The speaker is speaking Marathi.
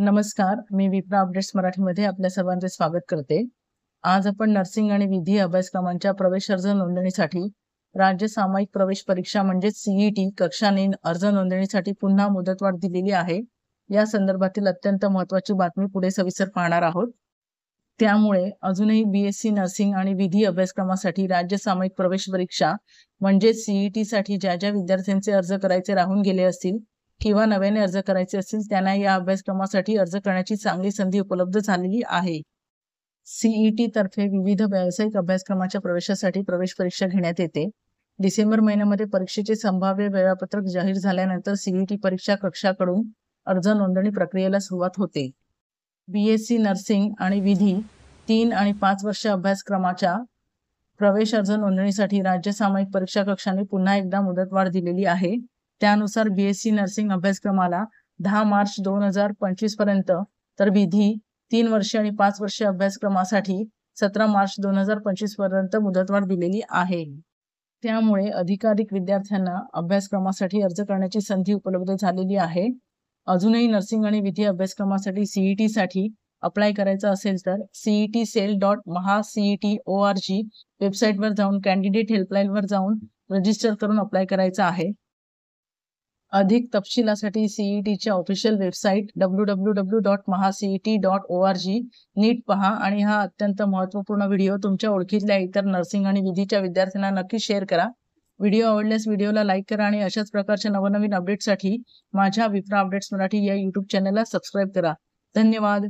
नमस्कार, मी विप्रा अपडेट्स मराठीमध्ये आपल्या सर्वांचे स्वागत करते. आज आपण नर्सिंग आणि विधी अभ्यासक्रमांच्या प्रवेश अर्ज नोंदणीसाठी राज्य सामायिक प्रवेश परीक्षा म्हणजे सीईटी कक्षा 9 अर्ज नोंदणीसाठी पुन्हा मुदतवाढ दिलेली आहे. या संदर्भातील अत्यंत महत्त्वाची बातमी पुढे सविस्तर पाहणार आहोत. त्यामुळे अजूनही बीएससी नर्सिंग आणि विधी अभ्यासक्रमासाठी राज्य सामायिक प्रवेश परीक्षा म्हणजे सीईटी साठी ज्या ज्या विद्यार्थ्यांचे अर्ज करायचे राहून गेले असतील किंवा नव्याने अर्ज करायचे असतील त्यांना या अभ्यासक्रमासाठी अर्ज करण्याची चांगली संधी उपलब्ध झालेली आहे. सीईटी तर्फे विविध व्यावसायिक अभ्यासक्रमाच्या प्रवेशासाठी प्रवेश परीक्षा घेण्यात येते. डिसेंबर महिन्यामध्ये परीक्षेचे संभाव्य वेळापत्रक जाहीर झाल्यानंतर सीईटी परीक्षा कक्षाकडून अर्ज नोंदणी प्रक्रियेला सुरुवात होते. बीएससी नर्सिंग आणि विधी 3 आणि 5 वर्ष अभ्यासक्रमाच्या प्रवेश अर्ज नोंदणीसाठी राज्य सामायिक परीक्षा कक्षाने पुन्हा एकदा मुदतवाढ दिलेली आहे. त्यानुसार बीएससी नर्सिंग अभ्यासक्रमाला 10 मार्च 2025 पर्यंत तर विधी 3 वर्ष आणि 5 वर्ष अभ्यासक्रमासाठी 17 मार्च 2025 पर्यंत मुदतवाढ दिलेली आहे. त्यामुळे अधिकाधिक विद्यार्थ्यांना अभ्यासक्रमासाठी अर्ज करण्याची संधी उपलब्ध झालेली आहे. अजूनही नर्सिंग आणि विधी अभ्यासक्रमासाठी सीईटी साठी अप्लाय करायचं असेल तर cet.mahacetorg वेबसाईटवर जाऊन कॅन्डिडेट हेल्पलाईनवर जाऊन रजिस्टर करून अप्लाय करायचं आहे. अधिक तपशिलासाठी सीईटीच्या ऑफिशियल वेबसाईट www.mahacet.org नीट पहा आणि हा अत्यंत महत्त्वपूर्ण व्हिडिओ तुमच्या ओळखीतल्या इतर नर्सिंग आणि विधीच्या विद्यार्थ्यांना नक्की शेअर करा. व्हिडिओ आवडल्यास व्हिडिओला लाईक करा आणि अशाच प्रकारच्या नवनवीन अपडेट्ससाठी माझ्या विप्रा अपडेट्स मराठी या यूट्यूब चॅनलला सबस्क्राईब करा. धन्यवाद.